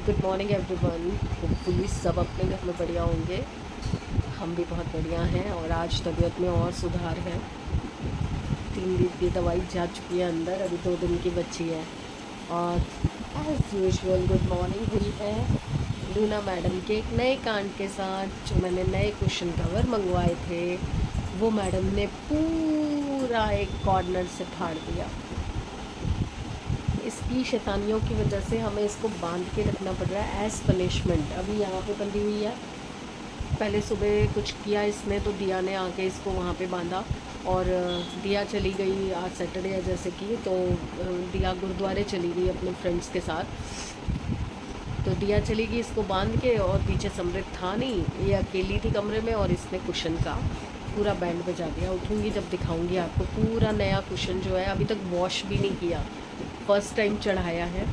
Good morning everyone. Hopefully सब अपने घर में बढ़िया होंगे। हम भी बहुत बढ़िया हैं और आज तबीयत में और सुधार है। 3 दिन की दवाई जा चुकी है अंदर, अभी 2 दिन की बची है। और एज यूजुअल गुड मॉर्निंग हुई है लूना मैडम के एक नए कांड के साथ। जो मैंने नए क्वेश्चन कवर मंगवाए थे वो मैडम ने पूरा एक कॉर्नर से फाड़ दिया। इसकी शैतानियों की वजह से हमें इसको बांध के रखना पड़ रहा है एज़ पनिशमेंट। अभी यहाँ पे बंधी हुई है। पहले सुबह कुछ किया इसने तो दिया ने आके इसको वहाँ पे बांधा और दिया चली गई। आज सैटरडे है जैसे कि, तो दिया गुरुद्वारे चली गई अपने फ्रेंड्स के साथ। तो दिया चली गई इसको बांध के, और पीछे समृद्ध था नहीं, ये अकेली थी कमरे में और इसने कुशन का पूरा बैंड बजा दिया। उठूँगी जब दिखाऊंगी आपको। पूरा नया कुशन जो है अभी तक वॉश भी नहीं किया, फर्स्ट टाइम चढ़ाया है।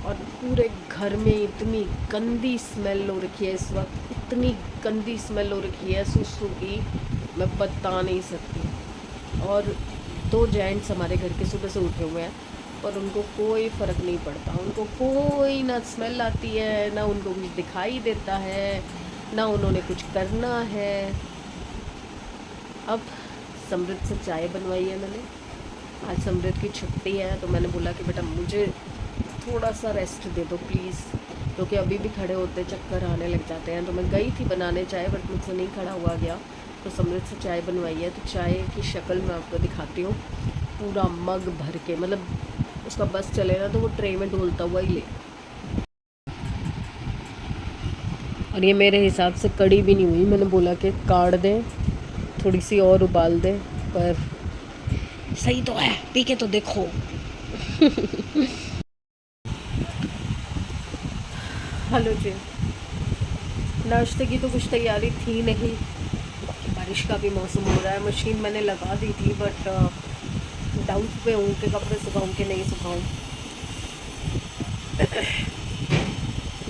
और पूरे घर में इतनी गंदी स्मेल हो रखी है इस वक्त, इतनी गंदी स्मेल हो रखी है सुसु की, मैं बता नहीं सकती। और 2 जेंट्स हमारे घर के सुबह से उठे हुए हैं, पर उनको कोई फ़र्क नहीं पड़ता। उनको कोई ना स्मेल आती है, ना उनको कुछ दिखाई देता है, ना उन्होंने कुछ करना है। अब समृद्ध से चाय बनवाई है मैंने। आज समृद्ध की छुट्टी है तो मैंने बोला कि बेटा मुझे थोड़ा सा रेस्ट दे दो प्लीज़, क्योंकि अभी भी खड़े होते चक्कर आने लग जाते हैं। तो मैं गई थी बनाने चाय, बट मुझसे नहीं खड़ा हुआ गया। तो समृद्ध से चाय बनवाई है। तो चाय की शक्ल मैं आपको दिखाती हूँ। पूरा मग भर के, मतलब उसका बस चले ना तो वो ट्रे में ढोलता हुआ ही ले। और ये मेरे हिसाब से कड़ी भी नहीं हुई। मैंने बोला कि काट दें, थोड़ी सी और उबाल दें, पर सही तो है, पी के तो देखो। हेलो जी। नाश्ते की तो कुछ तैयारी थी नहीं, बारिश का भी मौसम हो रहा है। मशीन मैंने लगा दी थी, बट डाउट पे हूँ कि कपड़े सुखाऊँ कि नहीं सुखाऊँ।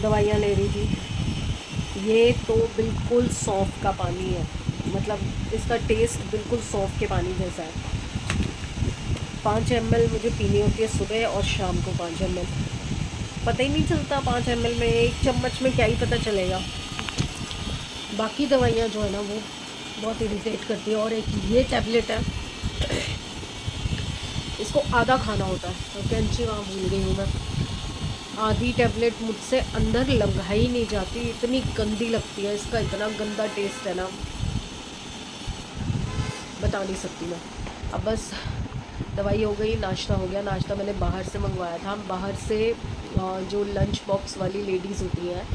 दवाइयाँ ले रही थी। ये तो बिल्कुल सौंफ का पानी है, मतलब इसका टेस्ट बिल्कुल सौंफ के पानी जैसा है। 5 ml मुझे पीनी होती है सुबह और शाम को। 5 ml पता ही नहीं चलता। 5 ml में 1 चम्मच में क्या ही पता चलेगा। बाकी दवाइयाँ जो है ना वो बहुत इरिटेट करती है। और एक ये टैबलेट है, इसको आधा खाना होता है। तो कैंची वहाँ भूल गई हूँ मैं। आधी टैबलेट मुझसे अंदर लगा ही नहीं जाती, इतनी गंदी लगती है। इसका इतना गंदा टेस्ट है ना, बता नहीं सकती मैं। अब बस दवाई हो गई, नाश्ता हो गया। नाश्ता मैंने बाहर से मंगवाया था। बाहर से जो लंच बॉक्स वाली लेडीज़ होती हैं,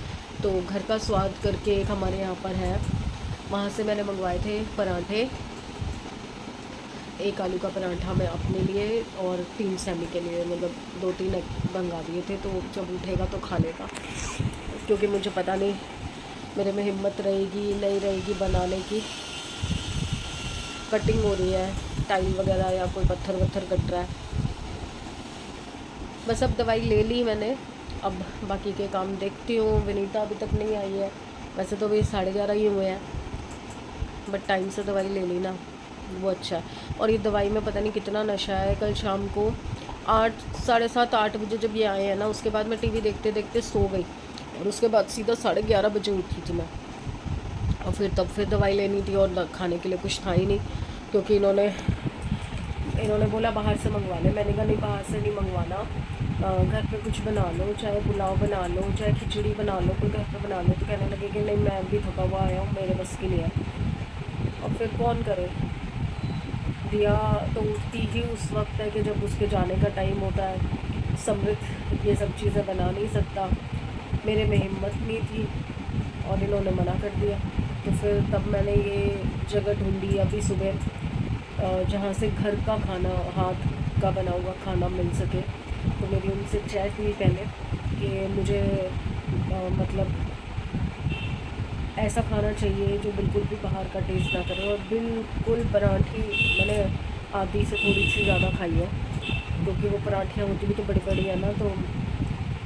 तो घर का स्वाद करके एक हमारे यहाँ पर है, वहाँ से मैंने मंगवाए थे पराठे। 1 आलू का पराठा मैं अपने लिए और 3 सैमी के लिए, मतलब 2-3 मंगा दिए थे। तो जब उठेगा तो खा लेगा, क्योंकि मुझे पता नहीं मेरे में हिम्मत रहेगी नहीं रहेगी बनाने की। कटिंग हो रही है, टाइल वगैरह या कोई पत्थर वत्थर कट रहा है। बस अब दवाई ले ली मैंने, अब बाकी के काम देखती हूँ। विनीता अभी तक नहीं आई है। वैसे तो अभी 11:30 ही हुए हैं, बट टाइम से दवाई ले ली ना, वो अच्छा है। और ये दवाई में पता नहीं कितना नशा है। कल शाम को 8, 7:30, 8 बजे जब ये आए हैं ना, उसके बाद मैं टीवी देखते देखते सो गई। और उसके बाद सीधा 11:30 बजे उठी थी मैं। और फिर दवाई लेनी थी, और खाने के लिए कुछ था ही नहीं, क्योंकि इन्होंने बोला बाहर से मंगवा ले। मैंने कहा नहीं, बाहर से नहीं मंगवाना, घर पे कुछ बना लो, चाहे पुलाव बना लो, चाहे खिचड़ी बना लो, कोई घर पे बना लो। तो कहने लगे कि नहीं, मैं भी थका हुआ आया हूँ, मेरे बस की नहीं है। और फिर कौन करे। दिया तो उठती ही उस वक्त है कि जब उसके जाने का टाइम होता है। समृद्ध ये सब चीज़ें बना नहीं सकता, मेरे में हिम्मत नहीं थी और इन्होंने मना कर दिया। तो फिर तब मैंने ये जगह ढूंढी अभी सुबह, जहाँ से घर का खाना, हाथ का बना हुआ खाना मिल सके। तो मेरी उनसे चैट हुई पहले कि मुझे मतलब ऐसा खाना चाहिए जो बिल्कुल भी बाहर का टेस्ट ना करे। और बिल्कुल पराठी मैंने आधी से थोड़ी सी ज़्यादा खाई है, क्योंकि वो पराठियाँ होती भी तो बड़ी बड़ी है ना। तो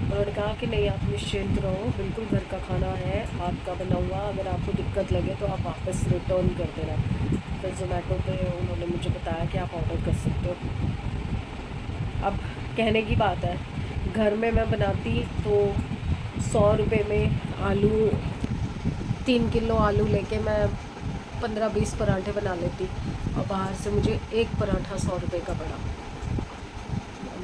उन्होंने कहा कि नहीं, आप निश्चिंत रहो, बिल्कुल घर का खाना है, हाथ का बना हुआ। अगर आपको दिक्कत लगे तो आप वापस रिटर्न कर देना। फिर ज़ोमैटो पे उन्होंने मुझे बताया कि आप ऑर्डर कर सकते हो। अब कहने की बात है, घर में मैं बनाती तो 100 रुपये में आलू, 3 किलो आलू लेके मैं 15-20 पराठे बना लेती, और बाहर से मुझे एक पराठा 100 रुपये का पड़ा।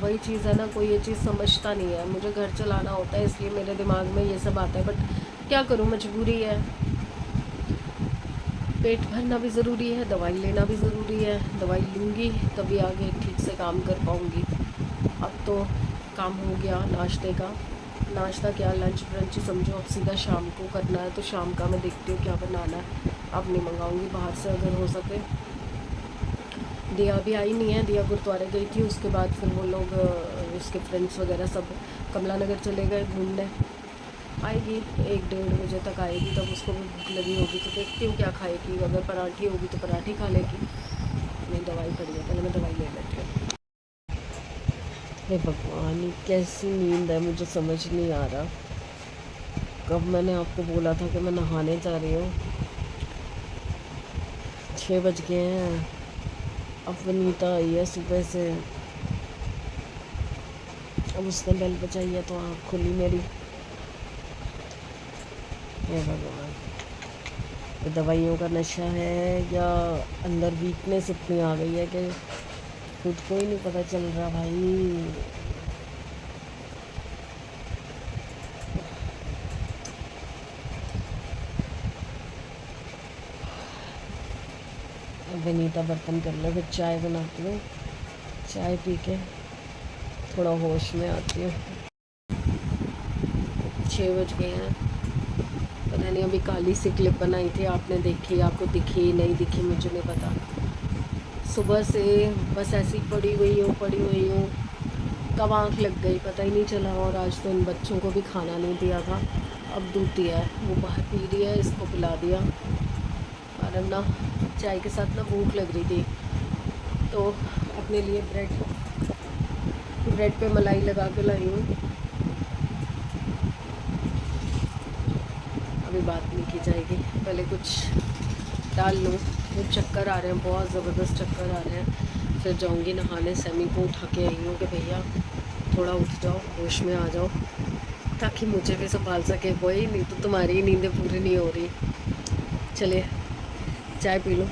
वही चीज़ है ना, कोई ये चीज़ समझता नहीं है। मुझे घर चलाना होता है, इसलिए मेरे दिमाग में ये सब आता है, बट क्या करूँ, मजबूरी है। पेट भरना भी ज़रूरी है, दवाई लेना भी ज़रूरी है। दवाई लूँगी तभी आगे ठीक से काम कर पाऊँगी। अब तो काम हो गया नाश्ते का, नाश्ता क्या, लंच ब्रंच ही समझो। अब सीधा शाम को करना है, तो शाम का मैं देखती हूँ क्या बनाना है। अब नहीं मंगाऊँगी बाहर से अगर हो सके। दिया भी आई नहीं है, दिया गुरुद्वारे गई थी, उसके बाद फिर वो लोग उसके फ्रेंड्स वगैरह सब कमला नगर चले गए घूमने। आएगी 1-1:30 बजे तक आएगी, तब उसको भी भूख लगी होगी, तो देखती हूँ क्या खाएगी। अगर पराठी होगी तो पराठी खा लेगी, नहीं दवाई पड़ी है, पहले मैं दवाई ले लेती हूँ। हे भगवान, ये कैसी नींद है, मुझे समझ नहीं आ रहा। कब मैंने आपको बोला था कि मैं नहाने जा रही हूँ। 6 बज गए हैं। अब वनीता आई है सुबह से, अब उसने बेल बजाई है तो आँख खुली मेरी। हे भगवान, ये दवाइयों का नशा है या अंदर वीकनेस इतनी आ गई है कि खुद को ही नहीं पता चल रहा भाई। वनीता बर्तन कर ले, फिर चाय बनाती हूँ, चाय पी के थोड़ा होश में आती हूँ। 6 बज गए हैं। पता नहीं, अभी काली सी क्लिप बनाई थी, आपने देखी, आपको दिखी नहीं दिखी मुझे नहीं पता। सुबह से बस ऐसी पड़ी हुई हूँ, कब आँख लग गई पता ही नहीं चला। और आज तो इन बच्चों को भी खाना नहीं दिया था। अब दूध दिया है, वो बाहर पी रही है, इसको पिला दिया। और अब ना चाय के साथ ना भूख लग रही थी, तो अपने लिए ब्रेड पे मलाई लगा के लाई हूँ। अभी बात नहीं की जाएगी, पहले कुछ डाल लूँ। वो चक्कर आ रहे हैं, बहुत ज़बरदस्त चक्कर आ रहे हैं। फिर जाऊँगी नहाने। सैमी को उठा के आई हूँ कि भैया थोड़ा उठ जाओ, होश में आ जाओ, ताकि मुझे भी संभाल सके। वही नहीं तो तुम्हारी ही नींदें पूरी नहीं हो रही। चलिए चाय पी लो,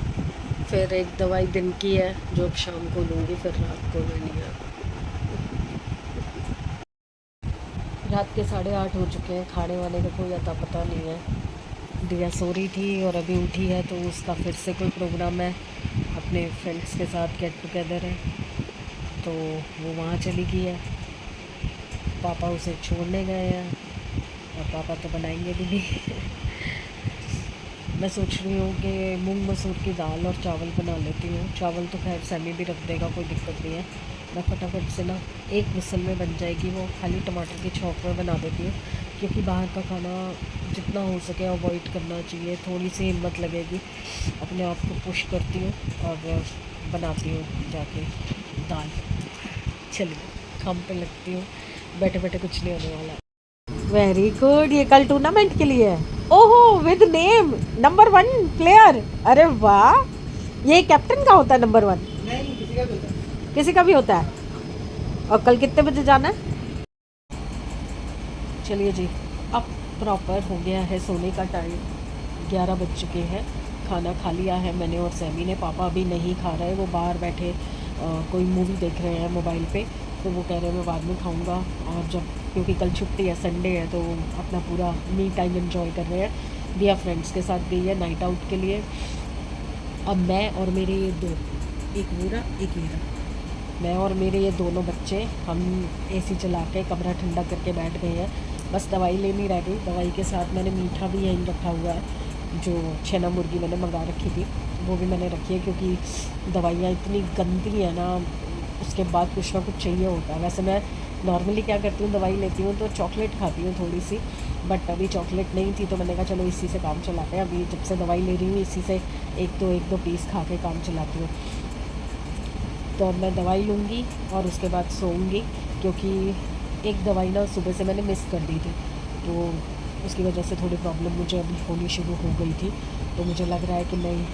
फिर एक दवाई दिन की है जो अब शाम को लूँगी, फिर रात को लेनी है। रात के 8:30 हो चुके हैं, खाने वाने का कोई अता पता नहीं है। दिया सो रही थी और अभी उठी है, तो उसका फिर से कोई प्रोग्राम है, अपने फ्रेंड्स के साथ गेट टुगेदर है, तो वो वहाँ चली गई है। पापा उसे छोड़ने गए हैं, और पापा तो बनाएंगे भी नहीं। मैं सोच रही हूँ कि मूंग मसूर की दाल और चावल बना लेती हूँ। चावल तो खैर सैमी भी रख देगा, कोई दिक्कत नहीं है। मैं फटाफट से ना एक विसल में बन जाएगी वो, खाली टमाटर की छौंक में बना देती हूँ, क्योंकि बाहर का खाना जितना हो सके अवॉइड करना चाहिए। थोड़ी सी हिम्मत लगेगी, अपने आप को पुश करती हूँ और बनाती हूँ जाके दाल। चलिए काम पे लगती हूँ, बैठे बैठे कुछ नहीं होने वाला। वेरी गुड, ये कल टूर्नामेंट के लिए है। ओहो, विद नेम नंबर 1 प्लेयर। अरे वाह, ये कैप्टन का होता है नंबर 1? नहीं, किसी का भी होता है। और कल कितने बजे जाना है? चलिए जी, अब प्रॉपर हो गया है सोने का टाइम, 11 बज चुके हैं। खाना खा लिया है मैंने और सैमी ने। पापा अभी नहीं खा रहे, वो बाहर बैठे कोई मूवी देख रहे हैं मोबाइल पे, तो वो कह रहे हैं मैं बाद में खाऊंगा। और जब, क्योंकि कल छुट्टी है, संडे है, तो अपना पूरा मी टाइम एंजॉय कर रहे हैं। दिया फ्रेंड्स के साथ गई है नाइट आउट के लिए। अब मैं और मेरे ये दो, एक मेरा एक मेरा, मैं और मेरे ये दोनों बच्चे, हम एसी चला के कमरा ठंडा करके बैठ गए हैं। बस दवाई लेनी रह गई। दवाई के साथ मैंने मीठा भी यहीं रखा हुआ है, जो छेना मुर्गी मैंने मंगा रखी थी वो भी मैंने रखी है, क्योंकि दवाइयाँ इतनी गंदी है ना, उसके बाद कुछ ना कुछ चाहिए होता है। वैसे मैं नॉर्मली क्या करती हूँ, दवाई लेती हूँ तो चॉकलेट खाती हूँ थोड़ी सी, बट अभी चॉकलेट नहीं थी, तो मैंने कहा चलो इसी से काम चलाते हैं। अभी जब से दवाई ले रही हूँ, इसी से एक दो पीस खा के काम चलाती हूँ। तो अब मैं दवाई लूँगी और उसके बाद सोऊंगी, क्योंकि एक दवाई ना सुबह से मैंने मिस कर दी थी, तो उसकी वजह से थोड़ी प्रॉब्लम मुझे अभी होनी शुरू हो गई थी। तो मुझे लग रहा है कि नहीं,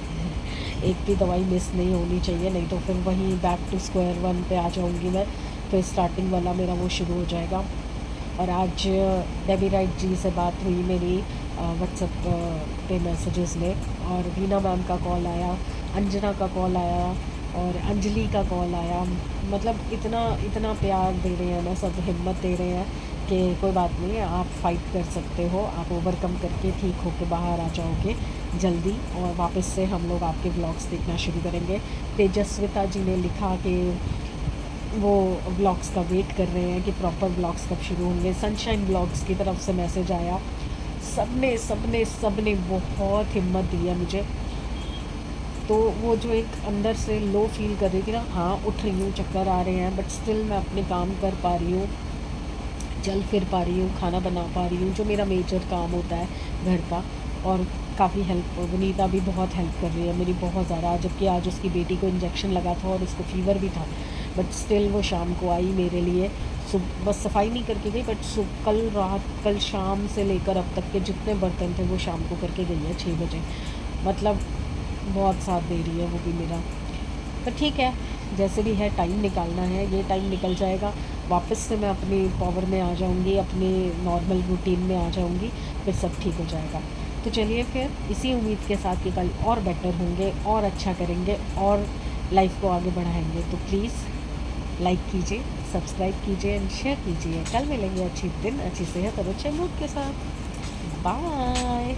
एक भी दवाई मिस नहीं होनी चाहिए, नहीं तो फिर वहीं बैक टू स्क्वायर वन पे आ जाऊँगी मैं, फिर स्टार्टिंग वाला मेरा वो शुरू हो जाएगा। और आज डेबी राइट जी से बात हुई मेरी व्हाट्सएप पे मैसेजेस में, और वीना मैम का कॉल आया, अंजना का कॉल आया और अंजलि का कॉल आया। मतलब इतना इतना प्यार दे रहे हैं ना, सब हिम्मत दे रहे हैं कि कोई बात नहीं है, आप फाइट कर सकते हो, आप ओवरकम करके ठीक होके बाहर आ जाओगे जल्दी, और वापस से हम लोग आपके ब्लॉग्स देखना शुरू करेंगे। तेजस्विता जी ने लिखा कि वो ब्लॉग्स का वेट कर रहे हैं कि प्रॉपर ब्लॉग्स कब शुरू होंगे। सनशाइन ब्लॉग्स की तरफ से मैसेज आया, सब ने बहुत हिम्मत दी है मुझे। तो वो जो एक अंदर से लो फील कर रही थी ना, हाँ उठ रही हूँ, चक्कर आ रहे हैं, बट स्टिल मैं अपने काम कर पा रही हूँ, चल फिर पा रही हूँ, खाना बना पा रही हूँ, जो मेरा मेजर काम होता है घर का। और काफ़ी हेल्प, विनीता भी बहुत हेल्प कर रही है मेरी, बहुत ज़्यादा। जबकि आज उसकी बेटी को इंजेक्शन लगा था और उसको फीवर भी था, बट स्टिल वो शाम को आई मेरे लिए। बस सफाई नहीं करके गई, बट कल शाम से लेकर अब तक के जितने बर्तन थे वो शाम को करके गई है 6 बजे। मतलब बहुत साथ दे रही है वो भी मेरा। पर ठीक है, जैसे भी है, टाइम निकालना है, ये टाइम निकल जाएगा, वापस से मैं अपनी पावर में आ जाऊंगी, अपने नॉर्मल रूटीन में आ जाऊंगी, फिर सब ठीक हो जाएगा। तो चलिए फिर इसी उम्मीद के साथ कि कल और बेटर होंगे और अच्छा करेंगे और लाइफ को आगे बढ़ाएंगे। तो प्लीज़ लाइक कीजिए, सब्सक्राइब कीजिए एंड शेयर कीजिए। कल मिलेंगे अच्छी दिन, अच्छी सेहत और अच्छे मूड के साथ। बाय।